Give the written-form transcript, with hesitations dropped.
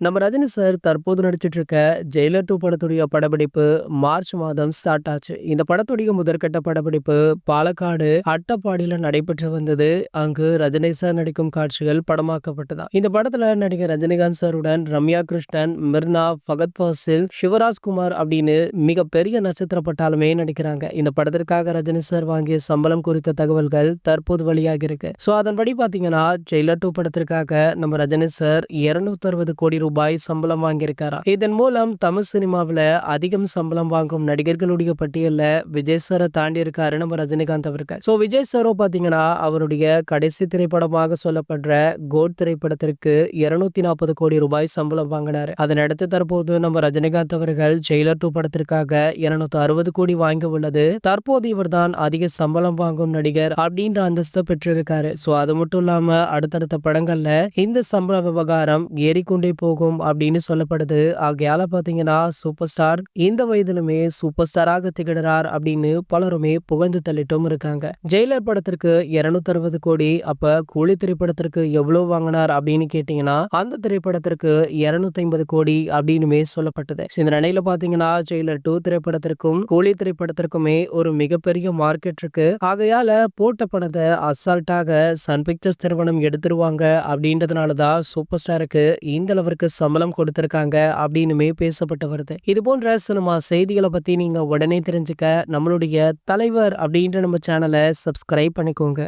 நம்ம ரஜினி சார் தற்போது நடிச்சிட்டு இருக்க ஜெயிலர் 2 படத்துடைய படப்பிடிப்பு மார்ச் மாதம் ஸ்டார்ட் ஆச்சு. இந்த படத்துடைய முதற்கட்ட படப்பிடிப்பு பாலக்காடு அட்டப்பாடியில நடைபெற்று வந்தது. அங்கு ரஜினி சார் நடிக்கும் காட்சிகள் படமாக்கப்பட்டதா. இந்த படத்துல நடிகர் ரஜினிகாந்த் சாருடன் ரம்யா கிருஷ்ணன், மிர்னா, ஃபகத் ஃபாசில், சிவராஜ்குமார் அப்படின்னு மிக பெரிய நட்சத்திர பட்டாளமே நடிக்கிறாங்க. இந்த படத்திற்காக ரஜினி சார் வாங்கிய சம்பளம் குறித்த தகவல்கள் தற்போது வெளியாகி இருக்கு. சோ அதன்படி பாத்தீங்கன்னா ஜெயிலர் 2 படத்திற்காக நம்ம ரஜினி சார் 260 கோடி ரூபாய் சம்பளம் வாங்கியிருக்காரா. இதன் மூலம் தமிழ் சினிமாவில அதிகம் சம்பளம் வாங்கும் நடிகர்களுடைய பட்டியல்ல விஜய் சாரை தாண்டி இருக்காரு நம்ம ரஜினிகாந்த் அவர்கள். சோ விஜய் சாரோ பாத்தீங்கன்னா அவருடைய கடைசி திரைப்படமாக சொல்லப்படுற கோட் திரைப்படத்திற்கு 240 கோடி ரூபாய் சம்பளம் வாங்கினாரு. அதனடுத்து தற்போது நம்ம ரஜினிகாந்த் அவர்கள் ஜெயிலர் 2 படத்திற்காக 260 கோடி வாங்கி உள்ளது. தற்போது இவர்தான் அதிக சம்பளம் வாங்கும் நடிகர் அப்படின்ற அந்தஸ்தை பெற்றிருக்காரு. சோ அது மட்டும் இல்லாம அடுத்தடுத்த படங்கள்ல இந்த சம்பள விவகாரம் ஏறிக்கொண்டே போகும் அப்படின்னு சொல்லப்படுது. ஆகையால பாத்தீங்கன்னா சூப்பர் ஸ்டார் இந்த வயதிலுமே சூப்பர் ஸ்டாராக திகழறார் அப்படின்னு பலருமே புகழ்ந்து தள்ளிட்டும் இருக்காங்க. ஜெயிலர் படத்திற்கு 260 கோடி, அப்ப கூலி திரைப்படத்திற்கு எவ்வளவு வாங்கினார் அப்படின்னு கேட்டீங்கன்னா அந்த திரைப்படத்திற்கு 250 கோடி அப்படின்னுமே சொல்லப்பட்டது. இந்த நிலையில பாத்தீங்கன்னா ஜெயிலர் 2 திரைப்படத்திற்கும் கூலி திரைப்படத்திற்குமே ஒரு மிகப்பெரிய மார்க்கெட் இருக்கு. ஆகையால போட்ட பணத்தை அசால்ட்டாக சன் பிக்சர்ஸ் நிறுவனம் எடுத்துருவாங்க அப்படின்றதுனாலதான் சூப்பர் ஸ்டாருக்கு இந்த அளவிற்கு சம்பளம் கொடுத்திருக்காங்க அப்படின்னுமே பேசப்பட்டு வருது. இது போன்ற சினிமா செய்திகளை பத்தி நீங்க உடனே தெரிஞ்சுக்க நம்மளுடைய தலைவர் அப்படின்ற நம்ம சேனலை சப்ஸ்கிரைப் பண்ணிக்கோங்க.